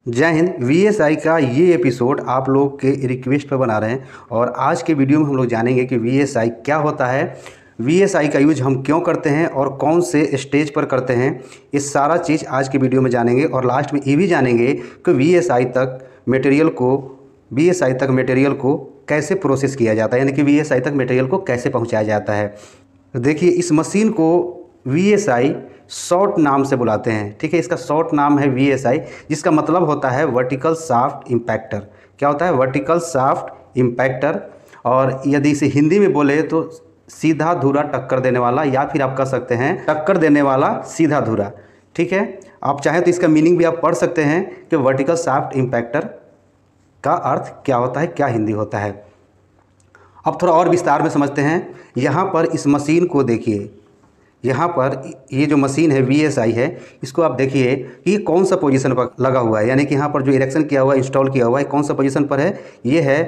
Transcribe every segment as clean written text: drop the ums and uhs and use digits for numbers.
जय हिंद। वीएसआई का ये एपिसोड आप लोग के रिक्वेस्ट पर बना रहे हैं और आज के वीडियो में हम लोग जानेंगे कि वीएसआई क्या होता है, वीएसआई का यूज हम क्यों करते हैं और कौन से स्टेज पर करते हैं। ये सारा चीज़ आज के वीडियो में जानेंगे और लास्ट में ये भी जानेंगे कि वीएसआई तक मटेरियल को कैसे प्रोसेस किया जाता है, यानी कि वीएसआई तक मटेरियल को कैसे पहुँचाया जाता है। देखिए, इस मशीन को वीएसआई शॉर्ट नाम से बुलाते हैं। ठीक है, इसका शॉर्ट नाम है वीएसआई, जिसका मतलब होता है वर्टिकल शाफ्ट इम्पैक्टर। क्या होता है? Vertical shaft impactor. और यदि इसे हिंदी में बोले तो सीधा धुरा टक्कर देने वाला, या फिर आप कह सकते हैं टक्कर देने वाला सीधा धुरा। ठीक है, आप चाहें तो इसका मीनिंग भी आप पढ़ सकते हैं कि वर्टिकल शाफ्ट इम्पैक्टर का अर्थ क्या होता है, क्या हिंदी होता है। अब थोड़ा और विस्तार में समझते हैं। यहाँ पर इस मशीन को देखिए, यहाँ पर ये जो मशीन है वीएसआई है, इसको आप देखिए कि ये कौन सा पोजीशन पर लगा हुआ है, यानी कि यहाँ पर जो इरेक्शन किया हुआ है, इंस्टॉल किया हुआ है, कौन सा पोजीशन पर है? ये है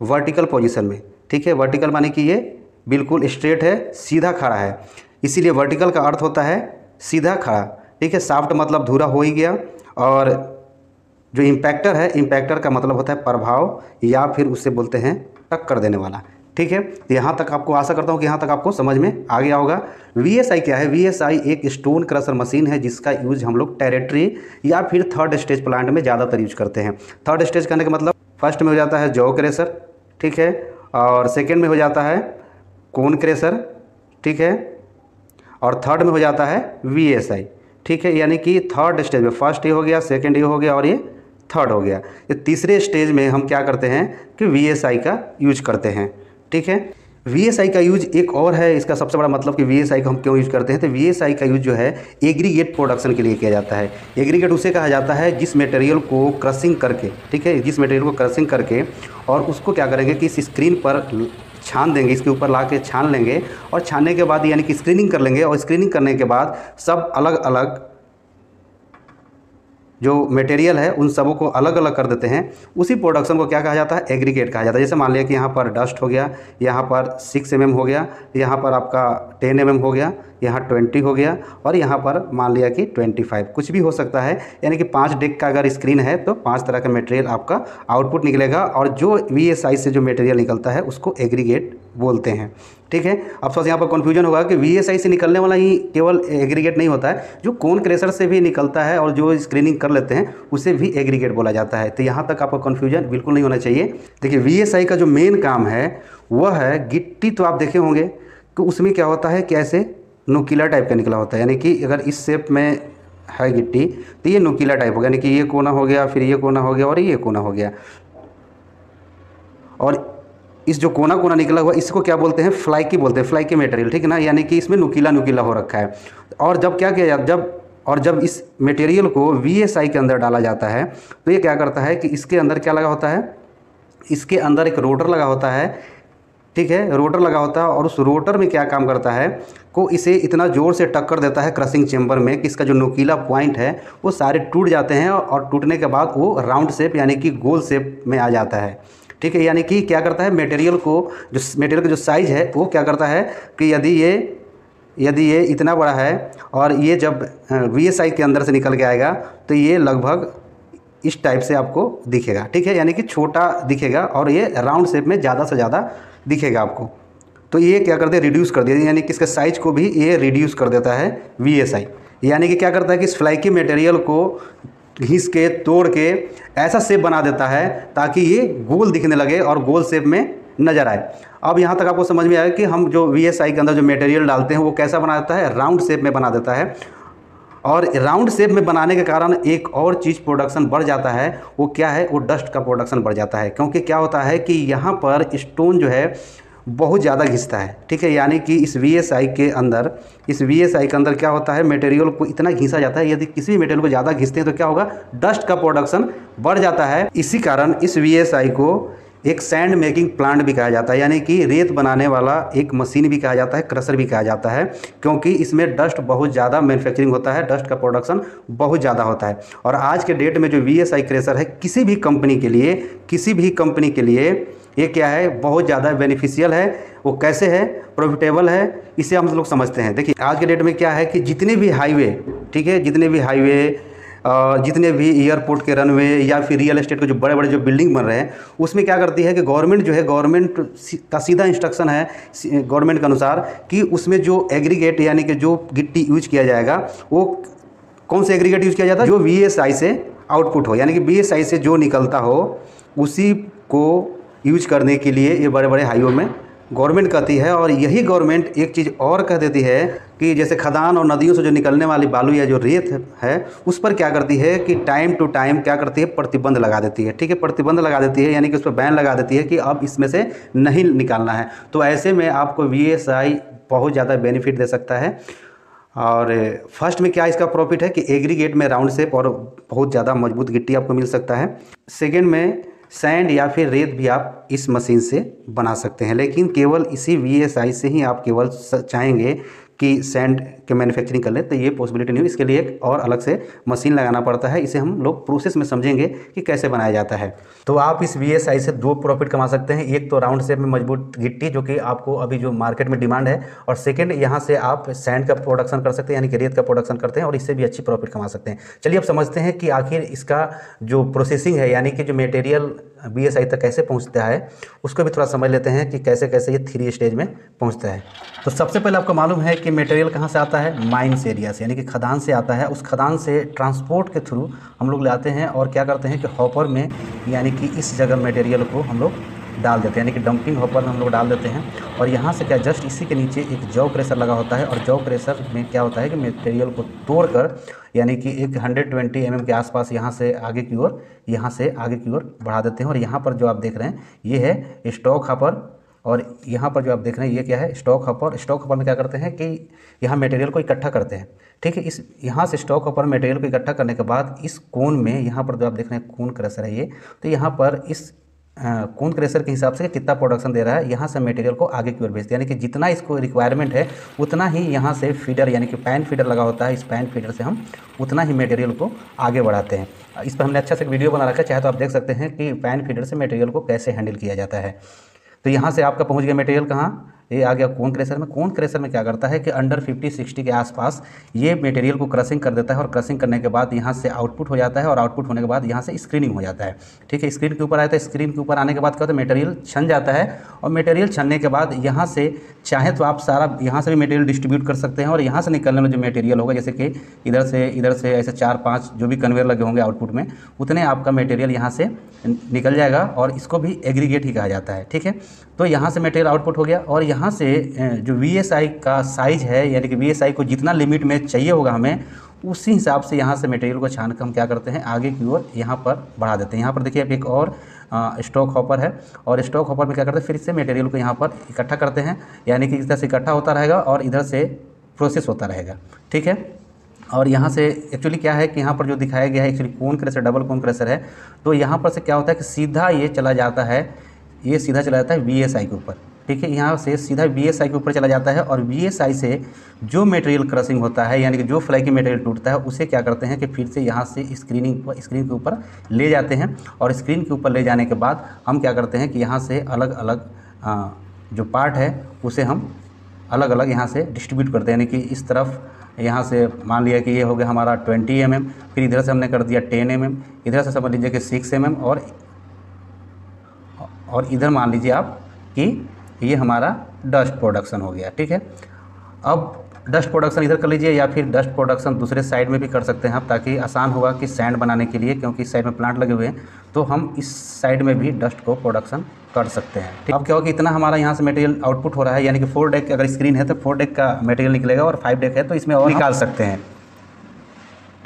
वर्टिकल पोजीशन में। ठीक है, वर्टिकल माने कि ये बिल्कुल स्ट्रेट है, सीधा खड़ा है, इसीलिए वर्टिकल का अर्थ होता है सीधा खड़ा। ठीक है, शाफ्ट मतलब धुरा हो ही गया, और जो इम्पैक्टर है, इम्पैक्टर का मतलब होता है प्रभाव, या फिर उससे बोलते हैं टक्कर देने वाला। ठीक है, तो यहाँ तक आपको आशा करता हूँ कि यहाँ तक आपको समझ में आ गया होगा। वीएसआई क्या है? वीएसआई एक स्टोन क्रशर मशीन है जिसका यूज हम लोग टेरेटरी या फिर थर्ड स्टेज प्लांट में ज़्यादातर यूज करते हैं। थर्ड स्टेज करने का मतलब फर्स्ट में हो जाता है जॉ क्रेशर, ठीक है, और सेकेंड में हो जाता है कोन क्रेशर, ठीक है, और थर्ड में हो जाता है वीएसआई। ठीक है, यानी कि थर्ड स्टेज में फर्स्ट ये हो गया, सेकेंड ये हो गया और ये थर्ड हो गया। ये तीसरे स्टेज में हम क्या करते हैं कि वीएसआई का यूज करते हैं। ठीक है, वीएसआई का यूज एक और है, इसका सबसे बड़ा मतलब कि वीएसआई को हम क्यों यूज करते हैं, तो वीएसआई का यूज जो है एग्रीगेट प्रोडक्शन के लिए किया जाता है। एग्रीगेट उसे कहा जाता है जिस मटेरियल को क्रशिंग करके, ठीक है, जिस मटेरियल को क्रशिंग करके और उसको क्या करेंगे कि इस स्क्रीन पर छान देंगे, इसके ऊपर ला के छान लेंगे, और छानने के बाद यानी कि स्क्रीनिंग कर लेंगे, और स्क्रीनिंग करने के बाद सब अलग अलग जो मटेरियल है उन सबों को अलग अलग कर देते हैं। उसी प्रोडक्शन को क्या कहा जाता है? एग्रीगेट कहा जाता है। जैसे मान लिया कि यहाँ पर डस्ट हो गया, यहाँ पर 6 mm हो गया, यहाँ पर आपका 10 mm हो गया, यहाँ 20 हो गया, और यहाँ पर मान लिया कि 25, कुछ भी हो सकता है। यानी कि 5 डेक का अगर स्क्रीन है तो 5 तरह का मटेरियल आपका आउटपुट निकलेगा, और जो वीएसआई से जो मटेरियल निकलता है उसको एग्रीगेट बोलते हैं। ठीक है, अब सबसे यहाँ पर कन्फ्यूजन होगा कि वीएसआई से निकलने वाला ही केवल एग्रीगेट नहीं होता है, जो कोन क्रेशर से भी निकलता है और जो स्क्रीनिंग कर लेते हैं उसे भी एग्रीगेट बोला जाता है। तो यहाँ तक आपको कन्फ्यूजन बिल्कुल नहीं होना चाहिए। देखिए, वीएसआई का जो मेन काम है वह है गिट्टी। तो आप देखे होंगे कि उसमें क्या होता है कि ऐसे नुकीला टाइप का निकला होता है, यानी कि अगर इस शेप में है गिट्टी तो ये नुकीला टाइप हो गया, यानी कि ये कोना हो गया, फिर ये कोना हो गया और ये कोना हो गया, और इस जो कोना कोना निकला हुआ इसको क्या बोलते हैं? फ्लाइकी बोलते हैं, फ्लाइकी मटेरियल। ठीक है ना, यानी कि इसमें नुकीला नुकीला हो रखा है। और जब क्या किया जाता, जब इस मटेरियल को वीएसआई के अंदर डाला जाता है तो ये क्या करता है कि इसके अंदर क्या लगा होता है? इसके अंदर एक रोटर लगा होता है। ठीक है, रोटर लगा होता है, और उस रोटर में क्या काम करता है को इसे इतना ज़ोर से टक्कर देता है क्रशिंग चेंबर में कि इसका जो नुकीला पॉइंट है वो सारे टूट जाते हैं, और टूटने के बाद वो राउंड शेप यानी कि गोल शेप में आ जाता है। ठीक है, यानी कि क्या करता है मटेरियल का जो साइज़ है वो क्या करता है कि यदि ये इतना बड़ा है और ये जब वीएसआई के अंदर से निकल के आएगा तो ये लगभग इस टाइप से आपको दिखेगा। ठीक है, यानी कि छोटा दिखेगा और ये राउंड शेप में ज़्यादा से ज़्यादा दिखेगा आपको। तो ये क्या करते हैं? रिड्यूस कर दिया, यानी कि इसके साइज़ को भी ये रिड्यूस कर देता है वीएसआई। यानी कि क्या करता है कि इस फ्लाइकी मटेरियल को घिस के तोड़ के ऐसा शेप बना देता है ताकि ये गोल दिखने लगे और गोल शेप में नज़र आए। अब यहाँ तक आपको समझ में आया कि हम जो वीएसआई के अंदर जो मटेरियल डालते हैं वो कैसा बना देता है? राउंड शेप में बना देता है। और राउंड शेप में बनाने के कारण एक और चीज़ प्रोडक्शन बढ़ जाता है, वो क्या है? वो डस्ट का प्रोडक्शन बढ़ जाता है। क्योंकि क्या होता है कि यहाँ पर स्टोन जो है बहुत ज़्यादा घिसता है। ठीक है, यानी कि इस वीएसआई के अंदर क्या होता है? मटेरियल को इतना घिसा जाता है, यदि किसी भी मटेरियल को ज़्यादा घिसते हैं तो क्या होगा? डस्ट का प्रोडक्शन बढ़ जाता है। इसी कारण इस वीएसआई को एक सैंड मेकिंग प्लांट भी कहा जाता है, यानी कि रेत बनाने वाला एक मशीन भी कहा जाता है, क्रशर भी कहा जाता है, क्योंकि इसमें डस्ट बहुत ज़्यादा मैन्युफैक्चरिंग होता है, डस्ट का प्रोडक्शन बहुत ज़्यादा होता है। और आज के डेट में जो वीएसआई क्रशर है किसी भी कंपनी के लिए ये क्या है? बहुत ज़्यादा बेनिफिशियल है। वो कैसे है? प्रॉफिटेबल है, इसे हम लोग समझते हैं। देखिए, आज के डेट में क्या है कि जितने भी हाईवे, ठीक है, जितने भी हाईवे जितने भी एयरपोर्ट के रनवे या फिर रियल एस्टेट के जो बड़े बड़े जो बिल्डिंग बन रहे हैं, उसमें क्या करती है कि गवर्नमेंट जो है, गवर्नमेंट का सीधा इंस्ट्रक्शन है गवर्नमेंट के अनुसार कि उसमें जो एग्रीगेट यानी कि जो गिट्टी यूज किया जाएगा वो कौन से एग्रीगेट यूज किया जाता है, जो VSI से आउटपुट हो, यानी कि VSI से जो निकलता हो उसी को यूज करने के लिए ये बड़े बड़े हाईवे में गवर्नमेंट कहती है। और यही गवर्नमेंट एक चीज़ और कह देती है कि जैसे खदान और नदियों से जो निकलने वाली बालू या जो रेत है उस पर क्या करती है कि टाइम टू टाइम क्या करती है, प्रतिबंध लगा देती है। ठीक है, प्रतिबंध लगा देती है, यानी कि उस पर बैन लगा देती है कि अब इसमें से नहीं निकालना है। तो ऐसे में आपको VSI बहुत ज़्यादा बेनिफिट दे सकता है। और फर्स्ट में क्या इसका प्रॉफिट है कि एग्रीगेट में राउंड शेप और बहुत ज़्यादा मजबूत गिट्टी आपको मिल सकता है। सेकेंड में सैंड या फिर रेत भी आप इस मशीन से बना सकते हैं, लेकिन केवल इसी VSI से ही आप केवल चाहेंगे कि सैंड के मैन्युफैक्चरिंग कर लें तो ये पॉसिबिलिटी नहीं है। इसके लिए एक और अलग से मशीन लगाना पड़ता है। इसे हम लोग प्रोसेस में समझेंगे कि कैसे बनाया जाता है। तो आप इस VSI से दो प्रॉफिट कमा सकते हैं। एक तो राउंड शेप में मजबूत गिट्टी जो कि आपको अभी जो मार्केट में डिमांड है, और सेकेंड यहाँ से आप सैंड का प्रोडक्शन कर सकते हैं, यानी कि रेत का प्रोडक्शन करते हैं और इससे भी अच्छी प्रॉफिट कमा सकते हैं। चलिए अब समझते हैं कि आखिर इसका जो प्रोसेसिंग है, यानी कि जो मटेरियल VSI तक कैसे पहुँचता है उसको भी थोड़ा समझ लेते हैं कि कैसे कैसे ये 3 स्टेज में पहुँचता है। तो सबसे पहले आपको मालूम है कि मटेरियल कहाँ से आता है, माइंस एरिया से, यानी कि खदान से आता है। उस खदान से ट्रांसपोर्ट के थ्रू हम लोग लाते हैं और क्या करते हैं कि हॉपर में, यानी कि इस जगह मटेरियल को हम लोग डाल देते हैं, यानी कि डंपिंग हॉपर में हम लोग डाल देते हैं। और यहाँ से क्या जस्ट इसी के नीचे एक जॉ क्रेशर लगा होता है, और जॉ क्रेशर में क्या होता है कि मटेरियल को तोड़कर, यानी कि एक 120 mm के आसपास यहाँ से आगे की ओर बढ़ा देते हैं। और यहाँ पर जो आप देख रहे हैं ये है स्टॉक हॉपर, और यहाँ पर जो आप देख रहे हैं ये क्या है, स्टॉक हॉपर। स्टॉक हॉपर में क्या करते हैं कि यहाँ मटेरियल को इकट्ठा करते हैं। ठीक है, इस यहाँ से स्टॉक हॉपर मटेरियल को इकट्ठा करने के बाद इस कोन में, यहाँ पर जो आप देख रहे हैं कोन क्रेशर है ये, तो यहाँ पर इस कोन क्रेशर के हिसाब से कितना प्रोडक्शन दे रहा है, यहाँ से मटेरियल को आगे की ओर भेजते हैं। यानी कि जितना इसको रिक्वायरमेंट है उतना ही यहाँ से फीडर, यानी कि पैन फीडर लगा होता है, इस पैन फीडर से हम उतना ही मटेरियल को आगे बढ़ाते हैं। इस पर हमने अच्छा से वीडियो बना रखा है, चाहे तो आप देख सकते हैं कि पैन फीडर से मटेरियल को कैसे हैंडल किया जाता है। तो यहाँ से आपका पहुँच गया मटेरियल कहाँ, ये आ गया कोन क्रेशर में। कोन क्रेशर में क्या करता है कि अंडर 50-60 के आसपास ये मटेरियल को क्रशिंग कर देता है, और क्रशिंग करने के बाद यहाँ से आउटपुट हो जाता है, और आउटपुट होने के बाद यहाँ से स्क्रीनिंग हो जाता है। ठीक है, स्क्रीन के ऊपर आता है। स्क्रीन के ऊपर आने के बाद क्या होता है, मटेरियल छन जाता है, और मटेरियल छनने के बाद यहाँ से चाहे तो आप सारा यहाँ से भी मटेरियल डिस्ट्रीब्यूट कर सकते हैं, और यहाँ से निकलने में जो मटेरियल होगा, जैसे कि इधर से ऐसे 4-5 जो भी कन्वेयर लगे होंगे आउटपुट में, उतने आपका मटेरियल यहाँ से निकल जाएगा, और इसको भी एग्रीगेट ही कहा जाता है। ठीक है, तो यहाँ से मटेरियल आउटपुट हो गया, और यहाँ से जो VSI का साइज़ है, यानी कि VSI को जितना लिमिट में चाहिए होगा हमें, उसी हिसाब से यहाँ से मटेरियल को छान कर हम क्या करते हैं, आगे की ओर यहाँ पर बढ़ा देते हैं। यहाँ पर देखिए अब एक और स्टॉक हॉपर है, और स्टॉक हॉपर में क्या करते हैं, फिर से मटेरियल को यहाँ पर इकट्ठा करते हैं, यानी कि इस तरह से इकट्ठा होता रहेगा और इधर से प्रोसेस होता रहेगा। ठीक है, और यहाँ से एक्चुअली क्या है कि यहाँ पर जो दिखाया गया है एक्चुअली कोन क्रेशर, डबल कोन क्रेशर है। तो यहाँ पर से क्या होता है कि सीधा ये चला जाता है, ये सीधा चला जाता है VSI के ऊपर। ठीक है, यहाँ से सीधा VSI के ऊपर चला जाता है, और VSI से जो मटेरियल क्रशिंग होता है, यानी कि जो फ्लाई की मटेरियल टूटता है, उसे क्या करते हैं कि फिर से यहाँ से स्क्रीन के ऊपर ले जाते हैं, और स्क्रीन के ऊपर ले जाने के बाद हम क्या करते हैं कि यहाँ से अलग अलग जो पार्ट है उसे हम अलग अलग यहाँ से डिस्ट्रीब्यूट करते हैं। यानी कि इस तरफ यहाँ से मान लिया कि ये हो गया हमारा 20 mm, फिर इधर से हमने कर दिया 10 mm, इधर से समझ लीजिए कि 6 mm, और इधर मान लीजिए आप कि ये हमारा डस्ट प्रोडक्शन हो गया। ठीक है, अब डस्ट प्रोडक्शन इधर कर लीजिए, या फिर डस्ट प्रोडक्शन दूसरे साइड में भी कर सकते हैं आप, ताकि आसान होगा कि सैंड बनाने के लिए, क्योंकि इस साइड में प्लांट लगे हुए हैं, तो हम इस साइड में भी डस्ट को प्रोडक्शन कर सकते हैं। ठीक, अब क्या होगा कि इतना हमारा यहाँ से मटेरियल आउटपुट हो रहा है, यानी कि 4 डेक अगर स्क्रीन है तो 4 डेक का मटेरियल निकलेगा, और 5 डेक है तो इसमें और निकाल सकते हैं।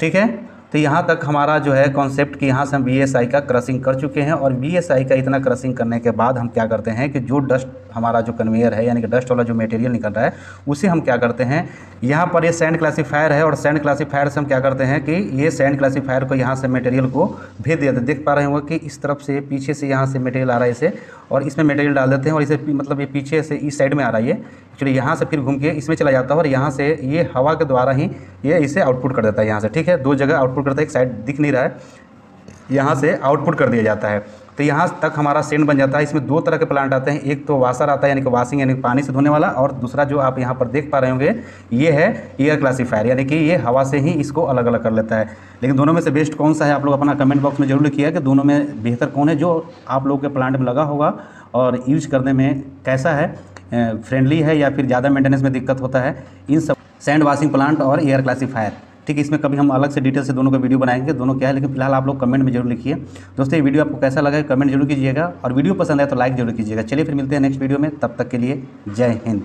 ठीक है, तो यहाँ तक हमारा जो है कॉन्सेप्ट कि यहाँ से हम VSI का क्रशिंग कर चुके हैं, और VSI का इतना क्रशिंग करने के बाद हम क्या करते हैं कि जो डस्ट हमारा जो कन्वेयर है, यानी कि डस्ट वाला जो मटेरियल निकल रहा है, उसे हम क्या करते हैं, यहाँ पर ये सैंड क्लासीफायर है, और सैंड क्लासीफायर से हम क्या करते हैं कि ये सैंड क्लासीफायर को यहाँ से मटेरियल को भेज देते हैं। देख पा रहे होंगे कि इस तरफ से, पीछे से यहाँ से मटेरियल आ रहा है इसे, और इसमें मटेरियल डाल देते हैं, और इसे मतलब ये पीछे से इस साइड में आ रहा है, ये एक्चुअली यहाँ से फिर घूम के इसमें चला जाता है, और यहाँ से ये हवा के द्वारा ही ये इसे आउटपुट कर देता है यहाँ से। ठीक है, 2 जगह आउटपुट करता है, एक साइड दिख नहीं रहा है, यहाँ से आउटपुट कर दिया जाता है। तो यहाँ तक हमारा सेंड बन जाता है। इसमें दो तरह के प्लांट आते हैं, एक तो वाशर आता है यानी कि वाशिंग यानी पानी से धोने वाला, और दूसरा जो आप यहाँ पर देख पा रहे होंगे ये है एयर क्लासीफायर, यानी कि ये हवा से ही इसको अलग अलग कर लेता है। लेकिन दोनों में से बेस्ट कौन सा है, आप लोग अपना कमेंट बॉक्स में जरूर लिखिए कि दोनों में बेहतर कौन है, जो आप लोगों के प्लांट में लगा होगा और यूज करने में कैसा है, फ्रेंडली है या फिर ज़्यादा मेंटेनेंस में दिक्कत होता है। इन सब सैंड वाशिंग प्लांट और एयर क्लासीफायर, ठीक है, इसमें कभी हम अलग से डिटेल से दोनों का वीडियो बनाएंगे, दोनों क्या है, लेकिन फिलहाल आप लोग कमेंट में जरूर लिखिए। दोस्तों ये वीडियो आपको कैसा लगा कमेंट जरूर कीजिएगा, और वीडियो पसंद है तो लाइक जरूर कीजिएगा। चलिए फिर मिलते हैं नेक्स्ट वीडियो में, तब तक के लिए जय हिंद।